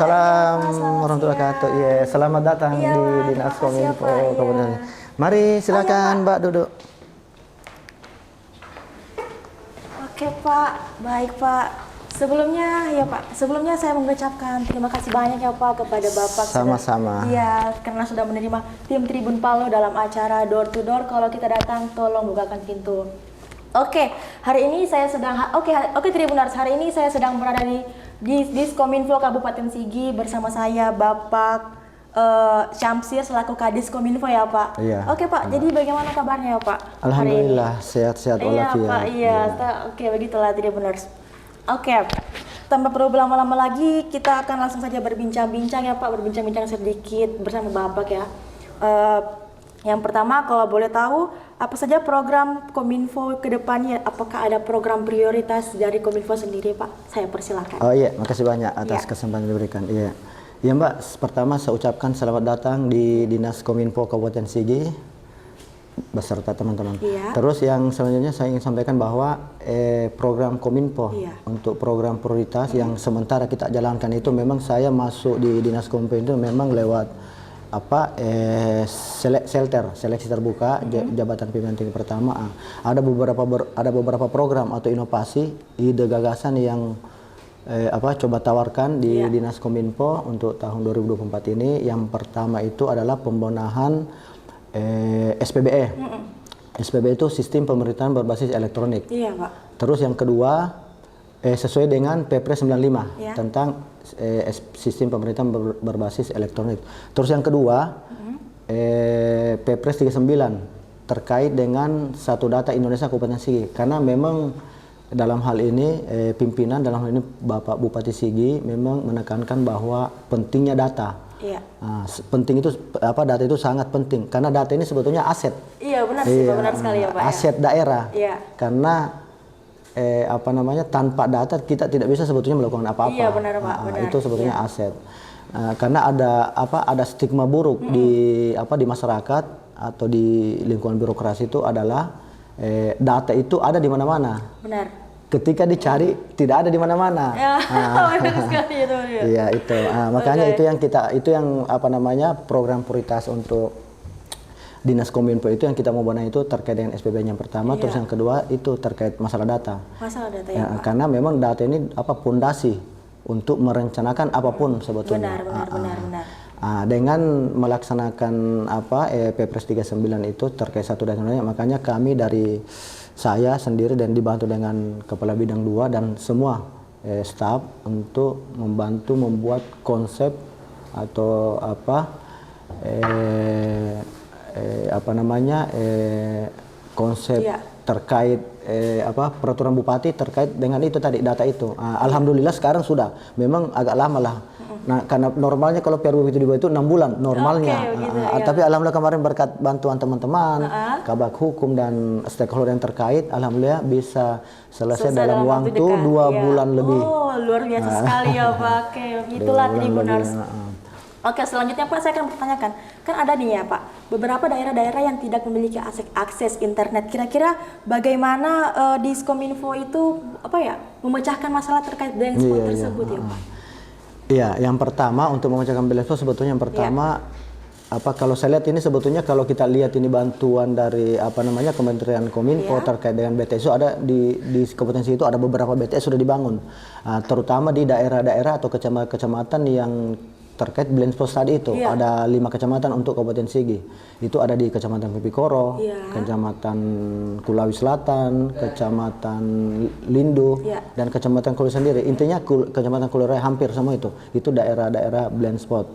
Waalaikumsalam warahmatullahi wabarakatuh. Iya, selamat datang di Dinas Kominfo Kabupaten. Mari silakan Mbak duduk. Oke Pak, baik Pak. Sebelumnya saya mengucapkan terima kasih banyak ya Pak kepada Bapak. Sama-sama. Iya, karena sudah menerima tim Tribun Palo dalam acara Door to Door. Kalau kita datang, tolong bukakan pintu. Oke, hari ini saya sedang Tribuners, hari ini saya sedang berada di Diskominfo Kabupaten Sigi bersama saya Bapak Syamsir selaku Kadis Kominfo ya Pak. Iya. Oke Pak, jadi bagaimana kabarnya ya Pak? Alhamdulillah sehat-sehat walafiat. Iya Pak, iya. Oke, begitulah Tribuners. Oke, tanpa perlu berlama-lama lagi, kita akan langsung saja berbincang-bincang ya Pak, berbincang-bincang sedikit bersama Bapak ya. Yang pertama, kalau boleh tahu, apa saja program Kominfo ke depannya? Apakah ada program prioritas dari Kominfo sendiri Pak? Saya persilakan. Oh iya, makasih banyak atas kesempatan yang diberikan. Iya. Ya Mbak, pertama saya ucapkan selamat datang di Dinas Kominfo Kabupaten Sigi beserta teman-teman. Iya. Terus yang selanjutnya saya ingin sampaikan bahwa program Kominfo untuk program prioritas yang sementara kita jalankan itu memang saya masuk di Dinas Kominfo itu memang lewat seleksi terbuka jabatan pimpinan tinggi pertama. Ada beberapa program atau inovasi ide gagasan yang coba tawarkan di Dinas Kominfo untuk tahun 2024 ini. Yang pertama itu adalah pembenahan SPBE. SPBE itu sistem pemerintahan berbasis elektronik. Iya, Pak. Terus yang kedua sesuai dengan Perpres 95 tentang sistem pemerintahan berbasis elektronik. Terus yang kedua Perpres 39 terkait dengan satu data Indonesia Kabupaten Sigi. Karena memang dalam hal ini pimpinan dalam hal ini Bapak Bupati Sigi memang menekankan bahwa pentingnya data. Iya. Penting itu data itu sangat penting karena data ini sebetulnya aset. Iya benar sih, benar sekali ya Pak. Aset daerah. Iya. Karena tanpa data kita tidak bisa sebetulnya melakukan apa-apa. Iya benar Pak, benar. Itu sebetulnya aset. Karena ada stigma buruk di masyarakat atau di lingkungan birokrasi itu adalah data itu ada di mana-mana. Benar. Ketika dicari tidak ada di mana-mana. Ya, benar sekali itu. Iya itu. Makanya itu yang program prioritas untuk Dinas Kominfo itu yang kita mau benahi itu terkait dengan SPB yang pertama, terus yang kedua itu terkait masalah data. Masalah data ya, Pak. Karena memang data ini pondasi untuk merencanakan apapun sebetulnya. Benar. Dengan melaksanakan Perpres 39 itu terkait satu data, makanya kami dari saya sendiri dan dibantu dengan Kepala Bidang 2 dan semua staf untuk membantu membuat konsep atau konsep terkait peraturan bupati terkait dengan itu tadi data itu. Alhamdulillah sekarang sudah, memang agak lama lah. Nah, karena normalnya kalau PRU itu dibuat itu 6 bulan normalnya. Tapi alhamdulillah kemarin berkat bantuan teman-teman, Kabak Hukum dan stakeholder yang terkait, alhamdulillah bisa selesai dalam waktu 2 bulan lebih. Oh, luar biasa sekali ya Pak. Oke, itulah Tribuners. Oke, selanjutnya Pak, saya akan bertanyakan, kan ada nih ya Pak, beberapa daerah-daerah yang tidak memiliki akses internet. Kira-kira bagaimana Diskominfo itu memecahkan masalah terkait blind spot tersebut ya Pak? Iya, yang pertama untuk memecahkan blind spot sebetulnya yang pertama kalau saya lihat ini sebetulnya kalau kita lihat ini bantuan dari Kementerian Kominfo terkait dengan BTS itu ada di Kabupaten Sigi itu ada beberapa BTS sudah dibangun, terutama di daerah-daerah atau kecamatan yang terkait blind spot tadi itu. Ada 5 kecamatan untuk Kabupaten Sigi. Itu ada di Kecamatan Pipikoro, Kecamatan Kulawi Selatan, Kecamatan Lindu, dan Kecamatan Kulawi sendiri. Intinya Kecamatan Kulawi hampir semua itu. Itu daerah-daerah blind spot.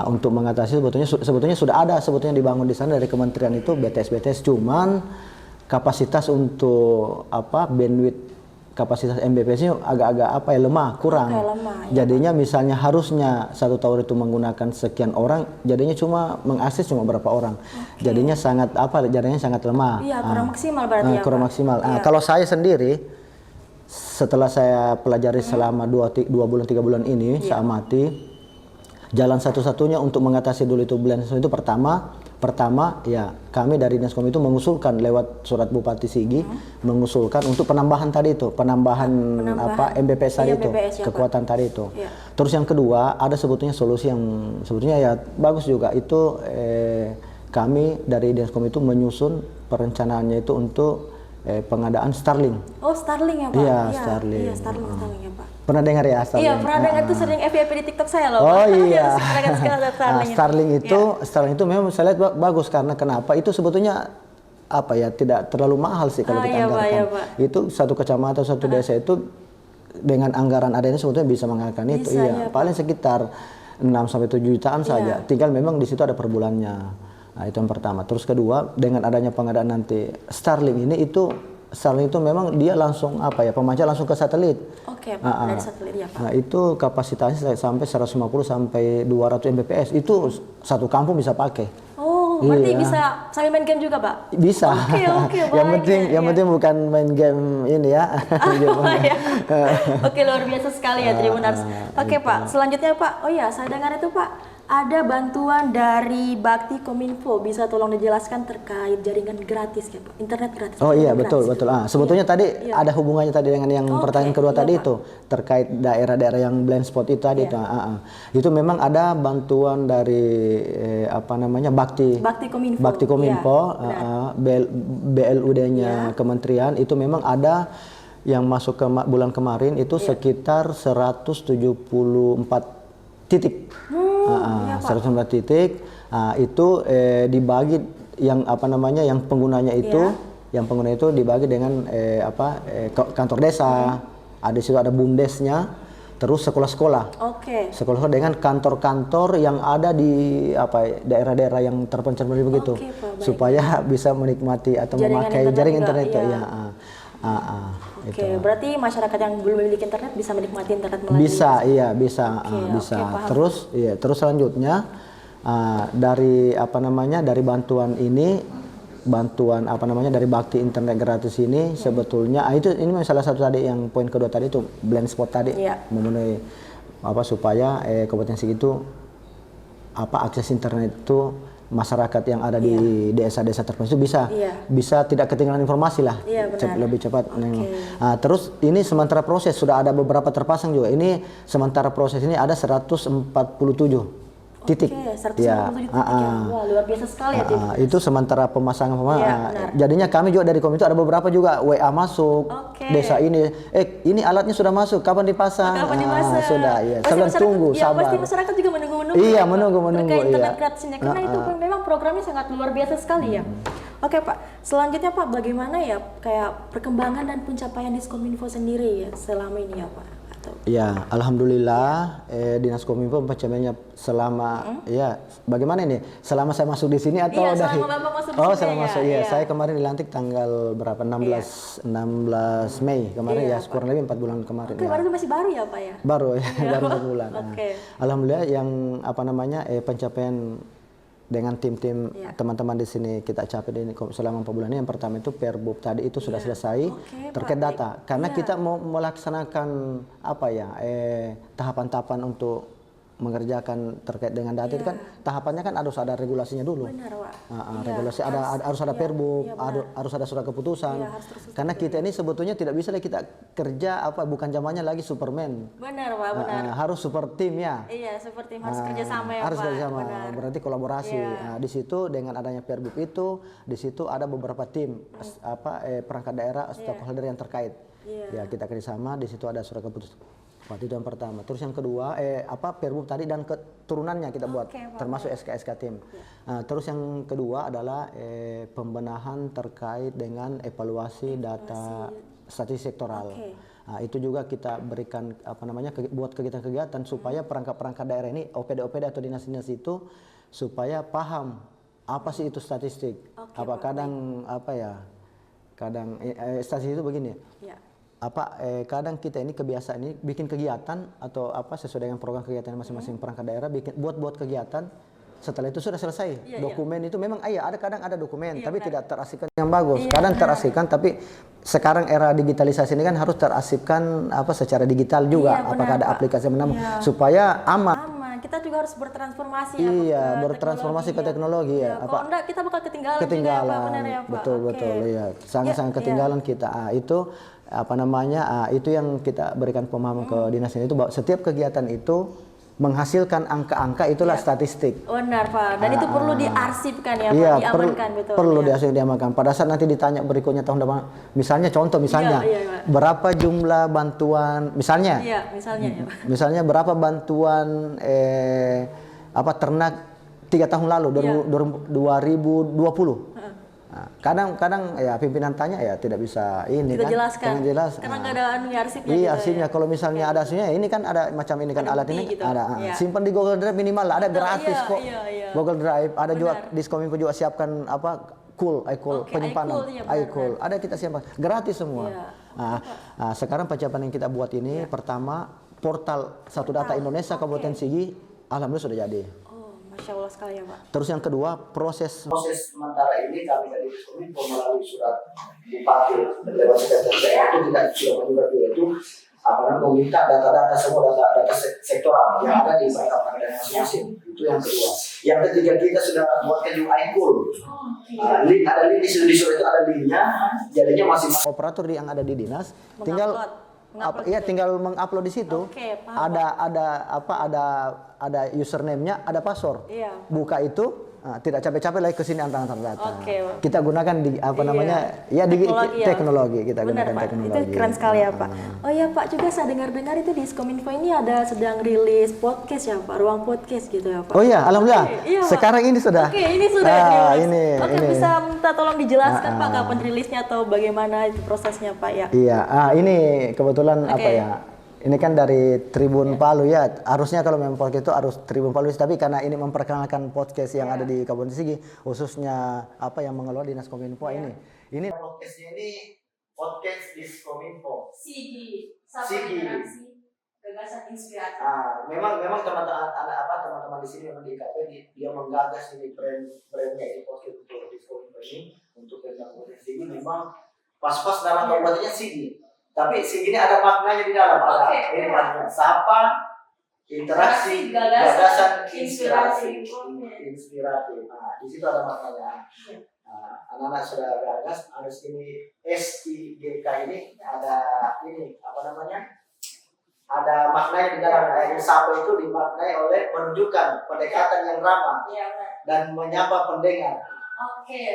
Untuk mengatasi sebetulnya sudah ada dibangun di sana dari kementerian itu BTS, cuman kapasitas untuk bandwidth kapasitas Mbps-nya agak lemah, kurang. Jadinya misalnya harusnya satu tower itu menggunakan sekian orang, jadinya cuma mengakses cuma berapa orang. Jadinya sangat lemah. Iya, kurang maksimal berarti ya. Kurang maksimal. Kalau saya sendiri setelah saya pelajari selama 2 bulan 3 bulan ini, saya amati jalan satu-satunya untuk mengatasi dulu itu blind spot itu pertama Pertama, ya kami dari Dinas Kominfo itu mengusulkan lewat surat Bupati Sigi, mengusulkan untuk penambahan tadi itu, penambahan apa MBPS tadi itu, MBPS, ya, kekuatan tadi itu. Ya. Terus yang kedua, ada sebetulnya solusi yang sebetulnya ya bagus juga itu kami dari Dinas Kominfo itu menyusun perencanaannya itu untuk pengadaan Starlink. Oh, Starlink ya Pak? Iya, Starlink. Iya, Starlink ya Pak. Pernah dengar ya Starlink? Iya, pernah dengar tuh sering FYP di TikTok saya loh. Oh Pak. iya. Sering sekali ada Starlink. Starlink itu memang saya lihat bagus karena kenapa? Itu sebetulnya apa ya, tidak terlalu mahal sih kalau kita anggarkan. Iya, Pak. Itu satu kecamatan, satu desa itu dengan anggaran adanya sebetulnya bisa menganggarkan itu. Bisa, Iya, ya, paling sekitar 6 sampai 7 jutaan saja. Tinggal memang di situ ada per bulannya. Nah, itu yang pertama. Terus kedua, dengan adanya pengadaan nanti Starlink ini Starlink itu memang dia langsung apa ya, pemancar langsung ke satelit. Oke, Pak, dari satelit ya Pak. Nah, itu kapasitasnya sampai 150 sampai 200 Mbps. Itu satu kampung bisa pakai. Oh, berarti bisa sambil main game juga, Pak? Bisa. Oke, yang penting bukan main game ini ya. Ya. Oke, luar biasa sekali ya Tribuners. Oke, Pak. Selanjutnya, Pak. Oh ya, saya dengar itu, Pak, ada bantuan dari Bakti Kominfo. Bisa tolong dijelaskan terkait jaringan gratis ya, Pak? Internet gratis. Oh iya, betul. Sebetulnya tadi ada hubungannya tadi dengan yang pertanyaan kedua tadi Pak. itu terkait daerah-daerah yang blind spot itu tadi itu. Itu memang ada bantuan dari apa namanya Bakti Kominfo, BLUD-nya Kementerian itu memang ada yang masuk ke bulan kemarin itu sekitar 174 titik. 194 titik. Itu dibagi yang apa namanya yang penggunanya itu dibagi dengan kantor desa. Ada situ ada bumdesnya, terus sekolah-sekolah. Sekolah dengan kantor-kantor yang ada di daerah-daerah yang terpencil begitu, supaya bisa menikmati atau memakai jaringan internet itu. Berarti masyarakat yang belum memiliki internet bisa menikmati internet melalui bisa. Terus selanjutnya dari dari bantuan dari Bakti Internet Gratis ini sebetulnya ini salah satu tadi yang poin kedua tadi itu blind spot tadi memenuhi supaya kompetensi itu akses internet itu masyarakat yang ada di desa-desa terpencil bisa tidak ketinggalan informasi lah, lebih cepat. Terus ini sementara proses sudah ada beberapa terpasang juga. Ini sementara proses ini ada 147 titik. 147 titik ya. Wah, luar biasa sekali ya. Itu sementara pemasangan. Jadinya kami juga dari Kominfo ada beberapa juga WA masuk desa ini. Ini alatnya sudah masuk, kapan dipasang? Sudah, ya. Sedang tunggu, sabar. Pasti masyarakat juga menunggu-menunggu. Iya, menunggu. Terkait internet gratisnya, karena itu memang programnya sangat luar biasa sekali ya. Oke Pak, selanjutnya Pak, bagaimana ya kayak perkembangan dan pencapaian Diskominfo sendiri ya selama ini ya Pak? Ya, alhamdulillah Dinas Kominfo pencapaiannya selama bagaimana ini? Selama saya masuk di sini atau dari selama Bapak masuk di sini. Selama masuk. Saya kemarin dilantik tanggal berapa? 16 Mei kemarin kurang lebih 4 bulan kemarin. Kemarin itu masih baru ya, Pak ya? Baru baru 4 bulan. Alhamdulillah yang pencapaian dengan tim-tim teman-teman di sini kita capai ini selama 4 bulan ini. Yang pertama itu Perbub tadi itu sudah selesai terkait data. Karena kita mau melaksanakan tahapan-tahapan untuk mengerjakan terkait dengan data itu kan tahapannya kan harus ada regulasinya dulu. Benar, Pak. Regulasi harus ada Perbub, harus ada surat keputusan. Karena kita ini sebetulnya tidak bisa kita kerja bukan zamannya lagi Superman. Benar, Pak, benar. Harus super tim ya. Iya, super tim harus kerjasama ya, harus Pak. Kerjasama, berarti kolaborasi. Di situ dengan adanya Perbub itu, di situ ada beberapa tim perangkat daerah, stakeholder yang terkait. Ya, kita kerjasama, di situ ada surat keputusan. Itu yang pertama. Terus yang kedua, Perbub tadi dan keturunannya kita buat, termasuk SK-SK tim. Terus yang kedua adalah pembenahan terkait dengan evaluasi data statistik sektoral. Itu juga kita berikan buat kegiatan-kegiatan supaya perangkat-perangkat daerah ini, OPD-OPD atau dinas-dinas itu supaya paham apa sih itu statistik. Kadang statistik itu begini. Kadang kita ini kebiasaan ini bikin kegiatan atau sesuai dengan program kegiatan masing-masing perangkat daerah buat kegiatan, setelah itu sudah selesai dokumen itu memang kadang ada dokumen tapi tidak terasipkan yang bagus. Kadang terasipkan tapi sekarang era digitalisasi ini kan harus terasipkan secara digital juga. Apakah ada aplikasi yang menambah supaya aman. kita juga harus bertransformasi ya, Iya, ke bertransformasi ke ya. teknologi ya. Kalau enggak kita bakal ketinggalan, juga ya, Pak. Ketinggalan, Benar ya, Pak. betul Oke. betul ya, sangat-sangat Ya, ketinggalan kita. Itu apa namanya? Itu yang kita berikan pemahaman ke dinas ini itu bahwa setiap kegiatan itu menghasilkan angka-angka, itulah statistik. Benar, Pak. Dan itu perlu diarsipkan ya, Pak, Iya, diamankan betul. perlu ya. diamankan. Pada saat nanti ditanya berikutnya tahun depan, misalnya Iya, berapa jumlah bantuan, misalnya, Iya, misalnya ya, Pak. misalnya berapa bantuan ternak 3 tahun lalu, 2020. Nah, kadang-kadang ya pimpinan tanya ya tidak bisa ini Kita kan, jelaskan. jangan jelas. Karena nggak ada arsipnya. Iya, gitu arsipnya. ya. Kalau misalnya ada arsipnya, ini kan ada macam ini kan, Ada alat bukti ini gitu. ada. Iya. Simpan di Google Drive minimal lah, ada gratis kok. Iya. Google Drive ada juga, Benar. Diskominfo juga siapkan Oke, penyimpanan. iCool, iya, benar. iCool ada kita siapkan gratis semua. Iya. Sekarang pencapaian yang kita buat ini pertama portal Satu Data Indonesia Kabupaten Sigi, alhamdulillah sudah jadi. Oh, Masya Allah sekali ya, Pak. Terus yang kedua proses sementara ini kami dari Diskominfo melalui surat Bupati dan Dewan Sekretariat itu tidak sudah menyurat itu meminta data-data semua data sektoral yang ada di perangkat daerah masing-masing. Itu yang kedua. Yang ketiga kita sudah buatkan juga iCool. Link ada link di surat itu ada linknya. Jadinya masing-masing operator yang ada di dinas Mengupload tinggal mengupload di situ. Oke, paham. Ada username-nya, ada password. Iya. Buka itu tidak capek-capek lagi ke sini antar data. Oke. Kita gunakan di teknologi kita Benar, gunakan Pak. teknologi. Itu keren sekali ya, Pak. Oh ya, Pak, juga saya dengar-dengar itu di Diskominfo ini ada sedang rilis podcast ya, Pak, ruang podcast gitu ya, Pak. Oh iya, alhamdulillah. Oke, iya, Pak. Sekarang ini sudah. Oke, ini sudah dirilis. Oke, ini. bisa minta tolong dijelaskan Pak kapan rilisnya atau bagaimana itu prosesnya, Pak ya? Iya, ini kebetulan Oke. ini kan dari Tribun Palu ya. Harusnya kalau memang podcast itu harus Tribun Palu, tapi karena ini memperkenalkan podcast yang ada di Kabupaten Sigi, khususnya yang mengelola Dinas Kominfo ini. Ini podcastnya ini podcast Diskominfo. Sigi, Sigi. gagasan inspiratif. Memang teman-teman di sini memang di IKP dia menggagas ini brandnya ini podcast untuk Diskominfo ini untuk Kabupaten Sigi memang pas-pas dalam kabupatennya Sigi. Tapi Sigi ini ada maknanya di dalam. Ada ini maknanya sapa, interaksi, gagasan, inspiratif. Di situ ada maknanya. Anak-anak sudah gagas, harus ini SIGK ini ada ini ada maknanya di dalam. Sapa itu dimaknai oleh menunjukkan pendekatan yang ramah dan menyapa pendengar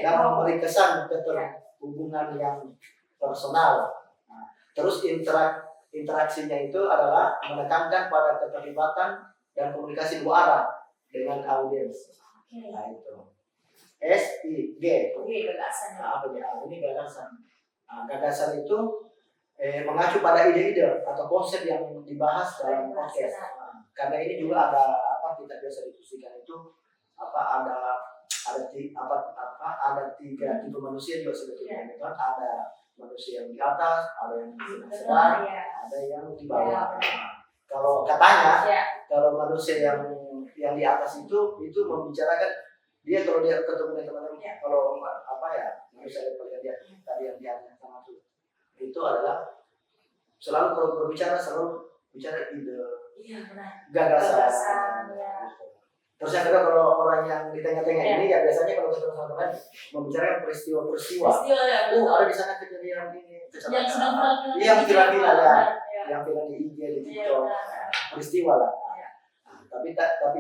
dan memberi kesan keterhubungan yang personal. Terus interaksinya itu adalah menekankan pada keterlibatan dan komunikasi dua arah dengan audiens. Nah itu SIG. Gagasan. Ini gagasan. Gagasan itu mengacu pada ide-ide atau konsep yang dibahas dalam podcast. Karena ini juga ada kita biasa diskusikan itu ada tiga tipe manusia juga sebetulnya. Ada manusia yang di atas, ada yang di sedang, ada yang di bawah. Kalau katanya, kalau manusia yang di atas itu membicarakan dia kalau dia ketemu dengan teman-teman, kalau manusia yang tadi yang di atas sama itu adalah selalu kalau berbicara bicara ide, gagasan. Terus yang kedua kalau orang yang di tengah-tengah ini ya biasanya kalau ketemu sama teman membicarakan peristiwa. Ada di sana kejadian ini, kecelakaan. Yang viral ya, yang viral di IG di TikTok, peristiwa lah. Tapi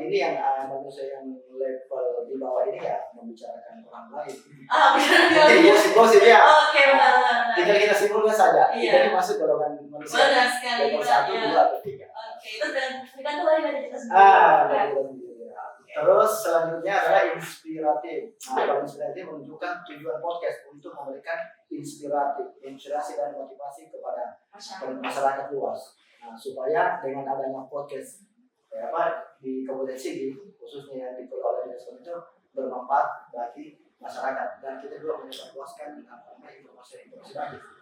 ini yang manusia yang level di bawah ini ya membicarakan orang lain. Jadi gosip ya. Oke, benar. Tinggal kita simpulkan saja. Kita masuk golongan manusia Benar sekali, level Pak, 1, ya. 2, atau 3. Oke, itu tergantung dari kita sendiri. Terus selanjutnya adalah inspiratif. Kalau inspiratif menunjukkan tujuan podcast untuk memberikan inspirasi dan motivasi kepada masyarakat luas. Supaya dengan adanya podcast di Kabupaten Sigi khususnya yang dikelola oleh Dinas itu bermanfaat bagi masyarakat dan kita juga menyebarluaskan informasi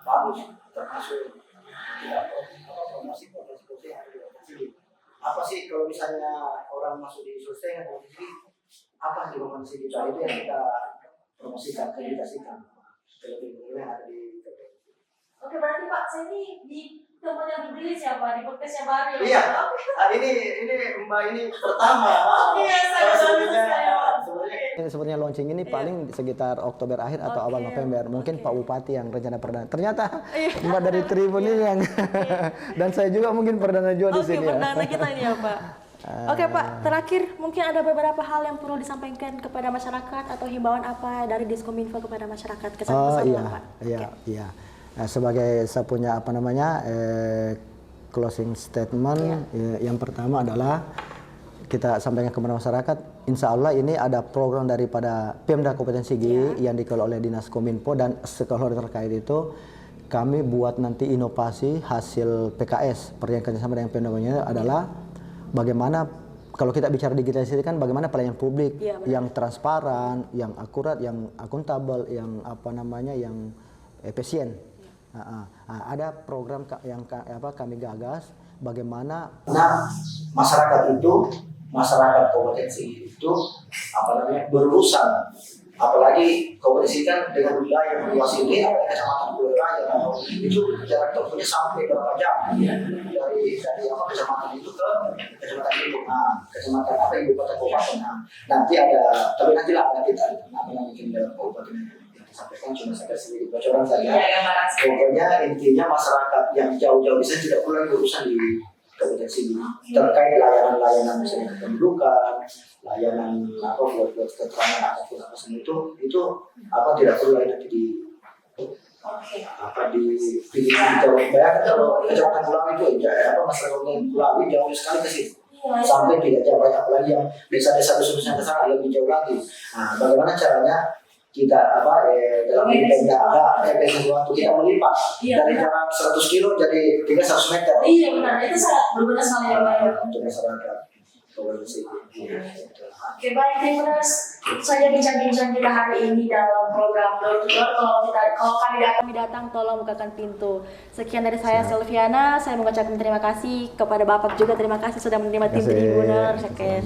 bagus termasuk promosi yang ada di Kabupaten Sigi. Apa sih kalau misalnya orang masuk di survei yang Kabupaten Sigi apa di Kabupaten Sigi itu yang kita promosikan, komunikasikan terlebih yang ada di Kabupaten Sigi. Oke, berarti Pak, saya ini di tempat yang dibeli siapa? Di podcast yang baru ya? Iya. Oke. Ini Mbak ini pertama. Iya, saya Sebenarnya sekali, Pak. Ini sebenarnya launching ini paling sekitar Oktober akhir atau awal November. Mungkin Pak Bupati yang rencana perdana. Ternyata Mbak dari Tribun ini yang dan saya juga mungkin perdana juga di Oke, sini ya. perdana kita ini ya Pak. Oke Pak, terakhir mungkin ada beberapa hal yang perlu disampaikan kepada masyarakat atau himbauan apa dari Diskominfo kepada masyarakat Oh kesan-kesan iya, Pak? iya. Nah, sebagai saya punya apa namanya closing statement yang pertama adalah kita sampaikan kepada masyarakat, insya Allah ini ada program daripada Pemda Kabupaten Sigi yang dikelola oleh Dinas Kominfo dan stakeholder terkait itu kami buat nanti inovasi hasil PKS yang kerjasama dengan Pemda adalah bagaimana kalau kita bicara digitalisasi kan bagaimana pelayanan publik yang transparan, yang akurat, yang akuntabel, yang apa namanya yang efisien. Ada program yang kami gagas bagaimana masyarakat Kabupaten Sigi itu berurusan, apalagi Kabupaten Sigi kan dengan wilayah yang luas ini, apalagi kecamatan Pulau Raya itu jarak tempuhnya sampai berapa jam dari kecamatan itu ke kecamatan itu, kecamatan ibu kota kabupaten. Nanti ada, tapi nanti lah kita mungkin dalam kabupaten disampaikan cuma sampai sedikit bocoran saja. Pokoknya intinya masyarakat yang jauh-jauh bisa tidak perlu berurusan di Kabupaten Sigi terkait layanan misalnya kependudukan, layanan buat keterangan ataupun apa semua itu tidak perlu lagi nanti di jauh. Bayangkan kalau kecamatan Kulawi itu masyarakat Kulawi jauh sekali ke sini sampai 3 jam, apalagi yang desa-desa dusun-dusun ke sana lebih jauh lagi. Bagaimana caranya kita dalam Pemda waktu kita melipat dari jarak 100 kilo jadi 100 meter. Iya benar, itu sangat berguna sekali ya Pak. Untuk masyarakat. Oke baik, terima kasih. Itu saja bincang-bincang kita hari ini dalam program Door to Door. Kalau kami datang, tolong bukakan pintu. Sekian dari saya Silviana. Saya mengucapkan terima kasih kepada Bapak juga. Terima kasih sudah menerima tim Tribuners. Oke.